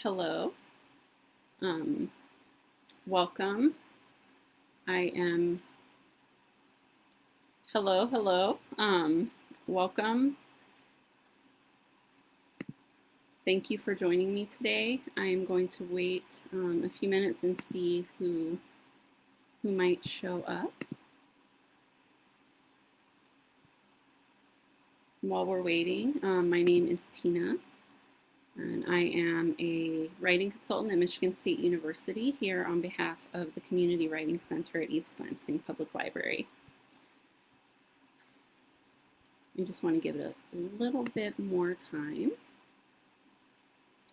Hello, welcome. I am, hello. Welcome. Thank you for joining me today. I am going to wait a few minutes and see who might show up. While we're waiting, my name is Tina, and I am a writing consultant at Michigan State University here on behalf of the Community Writing Center at East Lansing Public Library. I just want to give it a little bit more time.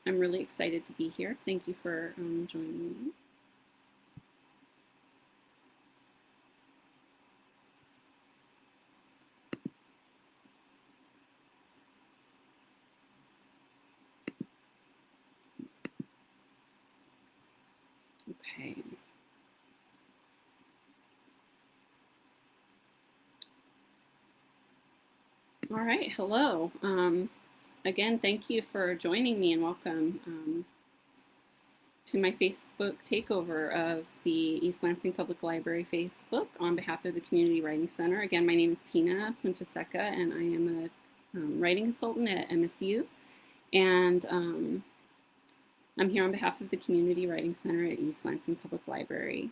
I'm really excited to be here. Thank you for joining me. Okay. All right, hello. Again, thank you for joining me and welcome to my Facebook takeover of the East Lansing Public Library Facebook on behalf of the Community Writing Center. Again, my name is Tina Puntaseca and I am a writing consultant at MSU. And I'm here on behalf of the Community Writing Center at East Lansing Public Library.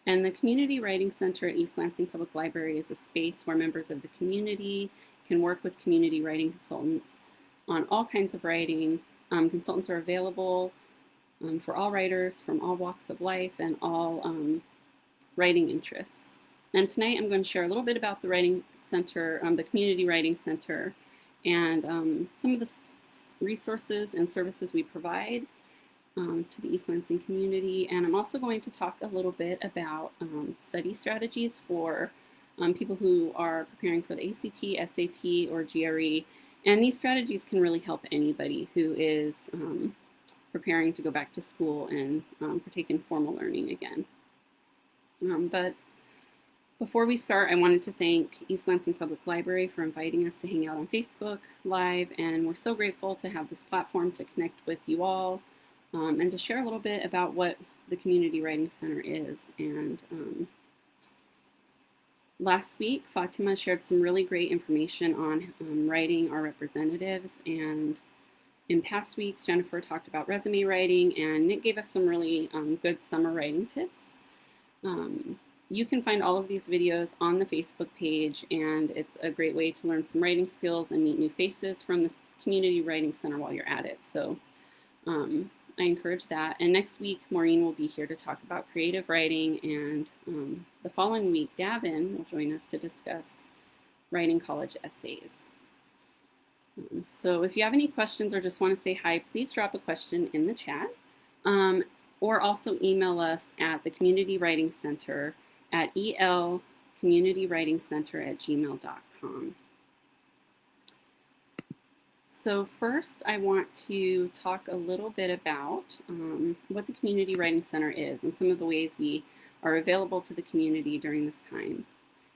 And the Community Writing Center at East Lansing Public Library is a space where members of the community can work with community writing consultants on all kinds of writing. Consultants are available for all writers from all walks of life and all writing interests. And tonight I'm going to share a little bit about the Writing Center, the Community Writing Center, and some of the resources and services we provide to the East Lansing community. And I'm also going to talk a little bit about study strategies for people who are preparing for the ACT, SAT, or GRE. And these strategies can really help anybody who is preparing to go back to school and partake in formal learning again. But before we start, I wanted to thank East Lansing Public Library for inviting us to hang out on Facebook Live, and we're so grateful to have this platform to connect with you all and to share a little bit about what the Community Writing Center is. And last week, Fatima shared some really great information on writing our representatives, and in past weeks, Jennifer talked about resume writing, and Nick gave us some really good summer writing tips. You can find all of these videos on the Facebook page, and it's a great way to learn some writing skills and meet new faces from the Community Writing Center while you're at it. So I encourage that. And next week, Maureen will be here to talk about creative writing, and the following week, Davin will join us to discuss writing college essays. So if you have any questions or just want to say hi, please drop a question in the chat, or also email us at the Community Writing Center at elcommunitywritingcenter@gmail.com. So first, I want to talk a little bit about what the Community Writing Center is and some of the ways we are available to the community during this time.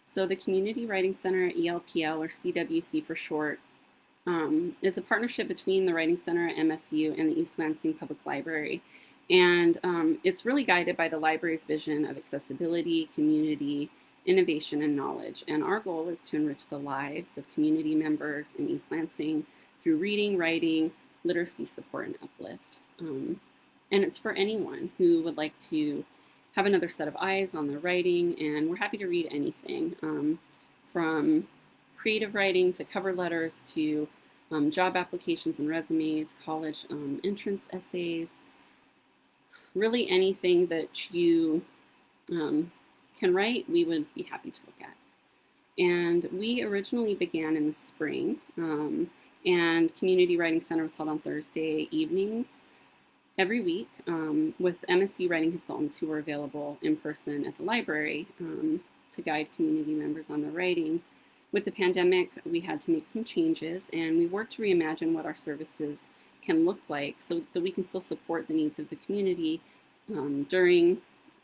So the Community Writing Center at ELPL, or CWC for short, is a partnership between the Writing Center at MSU and the East Lansing Public Library. And it's really guided by the library's vision of accessibility, community, innovation, and knowledge. And our goal is to enrich the lives of community members in East Lansing through reading, writing, literacy support, and uplift. And it's for anyone who would like to have another set of eyes on their writing, and we're happy to read anything from creative writing to cover letters to job applications and resumes, college entrance essays, really anything that you can write, we would be happy to look at. And we originally began in the spring, and Community Writing Center was held on Thursday evenings every week with MSU writing consultants who were available in person at the library to guide community members on their writing. With the pandemic, we had to make some changes, and we worked to reimagine what our services can look like so that we can still support the needs of the community during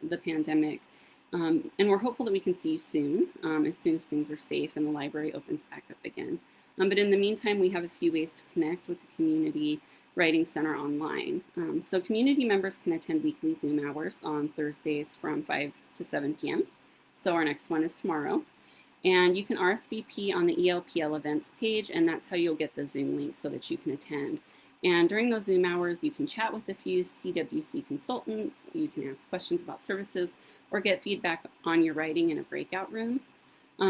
the pandemic. And we're hopeful that we can see you soon as things are safe and the library opens back up again. But in the meantime, we have a few ways to connect with the community Writing Center online. So community members can attend weekly Zoom hours on Thursdays from 5 to 7 p.m. So our next one is tomorrow. And you can RSVP on the ELPL events page, and that's how you'll get the Zoom link so that you can attend. And during those Zoom hours, you can chat with a few CWC consultants, you can ask questions about services, or get feedback on your writing in a breakout room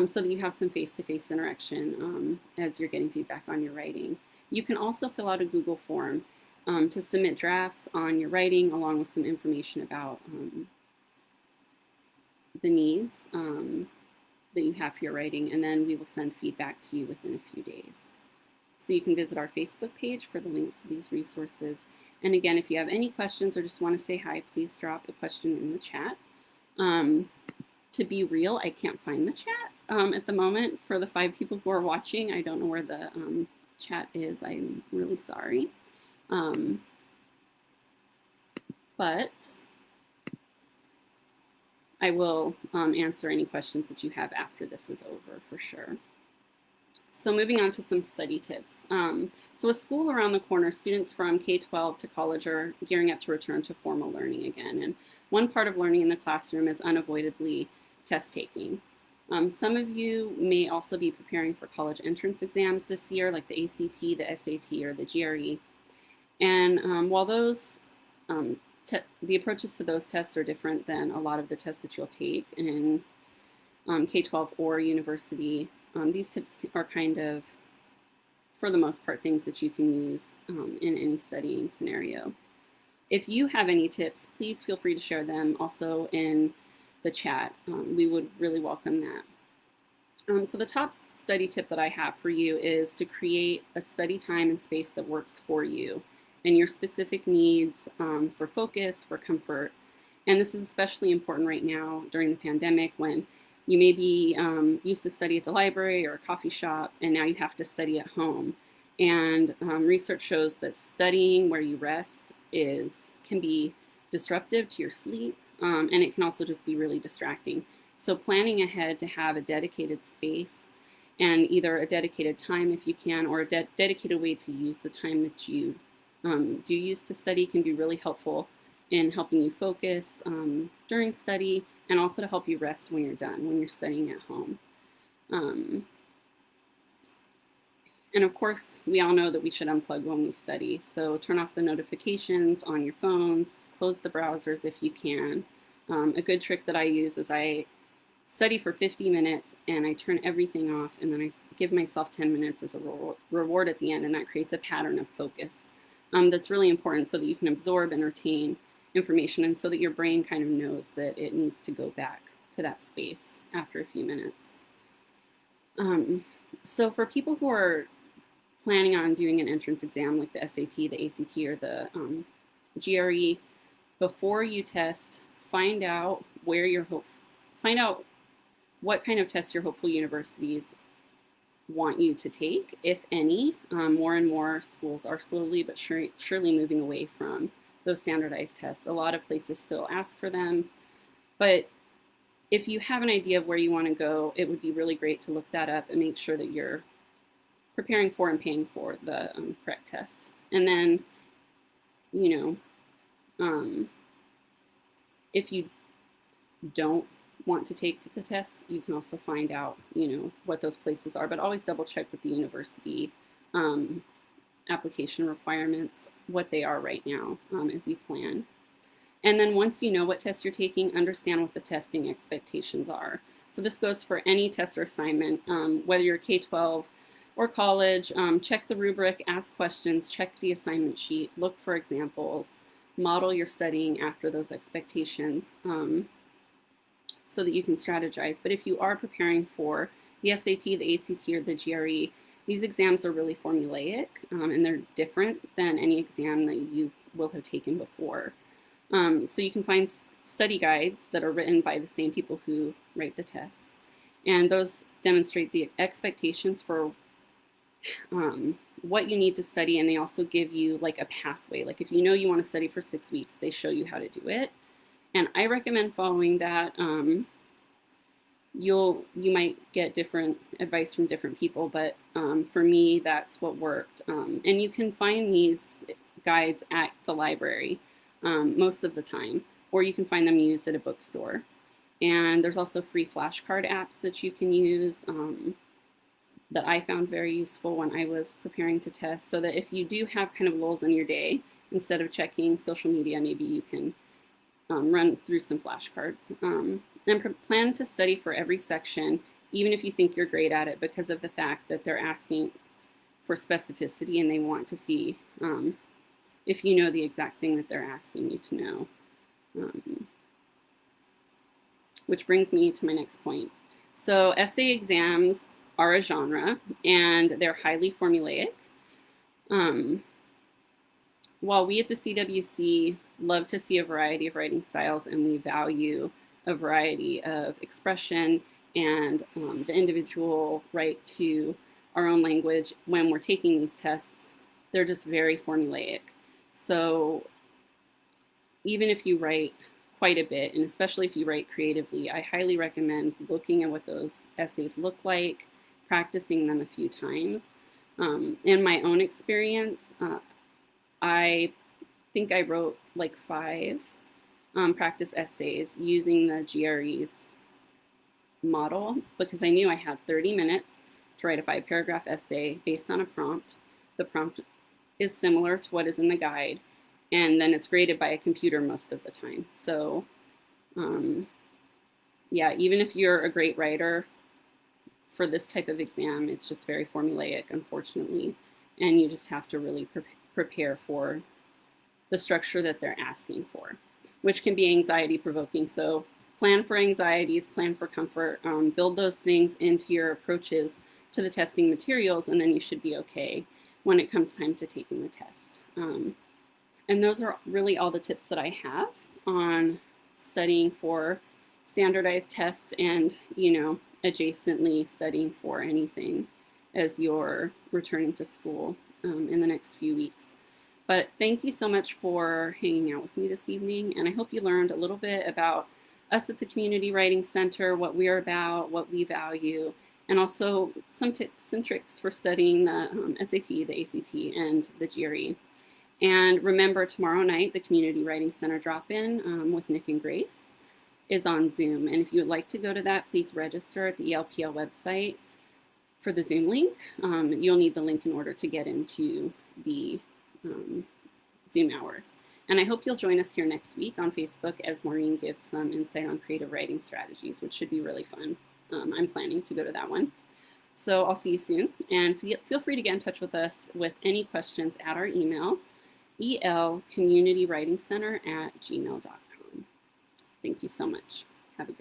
so that you have some face-to-face interaction as you're getting feedback on your writing. You can also fill out a Google form to submit drafts on your writing along with some information about the needs that you have for your writing, and then we will send feedback to you within a few days. So you can visit our Facebook page for the links to these resources. And again, if you have any questions or just want to say hi, please drop a question in the chat. To be real, I can't find the chat at the moment for the 5 people who are watching. I don't know where the chat is. I'm really sorry. But I will answer any questions that you have after this is over for sure. So moving on to some study tips. So with school around the corner, students from K-12 to college are gearing up to return to formal learning again. And one part of learning in the classroom is unavoidably test taking. Some of you may also be preparing for college entrance exams this year, like the ACT, the SAT, or the GRE. And while those the approaches to those tests are different than a lot of the tests that you'll take in K-12 or university, these tips are kind of, for the most part, things that you can use in any studying scenario. If you have any tips, please feel free to share them also in the chat. We would really welcome that. So the top study tip that I have for you is to create a study time and space that works for you and your specific needs for focus, for comfort. And this is especially important right now during the pandemic when you may be used to study at the library or a coffee shop, and now you have to study at home. And research shows that studying where you rest can be disruptive to your sleep, and it can also just be really distracting. So planning ahead to have a dedicated space and either a dedicated time if you can, or a dedicated way to use the time that you do use to study can be really helpful in helping you focus during study, and also to help you rest when you're done, when you're studying at home. And of course, we all know that we should unplug when we study. So turn off the notifications on your phones, close the browsers if you can. A good trick that I use is I study for 50 minutes and I turn everything off, and then I give myself 10 minutes as a reward at the end, and that creates a pattern of focus that's really important so that you can absorb and retain information, and so that your brain kind of knows that it needs to go back to that space after a few minutes. So for people who are planning on doing an entrance exam like the SAT, the ACT, or the GRE, before you test, find out what kind of tests your hopeful universities want you to take, if any. More and more schools are slowly but surely moving away from those standardized tests. A lot of places still ask for them, but if you have an idea of where you want to go, it would be really great to look that up and make sure that you're preparing for and paying for the correct tests. And then, if you don't want to take the test, you can also find out, what those places are, but always double check with the university application requirements, what they are right now as you plan. And then once you know what test you're taking, understand what the testing expectations are. So this goes for any test or assignment, whether you're K-12 or college. Check the rubric, ask questions, check the assignment sheet, look for examples, model your studying after those expectations so that you can strategize. But if you are preparing for the SAT, the ACT, or the GRE, these exams are really formulaic, and they're different than any exam that you will have taken before. So you can find study guides that are written by the same people who write the tests, and those demonstrate the expectations for what you need to study, and they also give you like a pathway. Like if you know you want to study for 6 weeks, they show you how to do it, and I recommend following that. You might get different advice from different people, but for me, that's what worked. And you can find these guides at the library most of the time, or you can find them used at a bookstore. And there's also free flashcard apps that you can use that I found very useful when I was preparing to test, so that if you do have kind of lulls in your day, instead of checking social media, maybe you can run through some flashcards. And plan to study for every section, even if you think you're great at it, because of the fact that they're asking for specificity and they want to see if you know the exact thing that they're asking you to know. Which brings me to my next point. So essay exams are a genre, and they're highly formulaic. While we at the CWC love to see a variety of writing styles, and we value a variety of expression and the individual right to our own language when we're taking these tests, they're just very formulaic. So even if you write quite a bit, and especially if you write creatively, I highly recommend looking at what those essays look like, practicing them a few times. In my own experience, I think I wrote like 5 practice essays using the GRE's model, because I knew I had 30 minutes to write a 5-paragraph essay based on a prompt. The prompt is similar to what is in the guide, and then it's graded by a computer most of the time. So yeah, even if you're a great writer, for this type of exam, it's just very formulaic, unfortunately, and you just have to really prepare for the structure that they're asking for, which can be anxiety provoking. So plan for anxieties, plan for comfort, build those things into your approaches to the testing materials, and then you should be okay when it comes time to taking the test. And those are really all the tips that I have on studying for standardized tests and, adjacently studying for anything as you're returning to school in the next few weeks. But thank you so much for hanging out with me this evening, and I hope you learned a little bit about us at the Community Writing Center, what we're about, what we value, and also some tips and tricks for studying the SAT, the ACT, and the GRE. And remember, tomorrow night, the Community Writing Center drop-in with Nick and Grace is on Zoom. And if you would like to go to that, please register at the ELPL website for the Zoom link. You'll need the link in order to get into the Zoom hours. And I hope you'll join us here next week on Facebook as Maureen gives some insight on creative writing strategies, which should be really fun. I'm planning to go to that one. So I'll see you soon. And feel free to get in touch with us with any questions at our email, elcommunitywritingcenter@gmail.com. Thank you so much. Have a good day.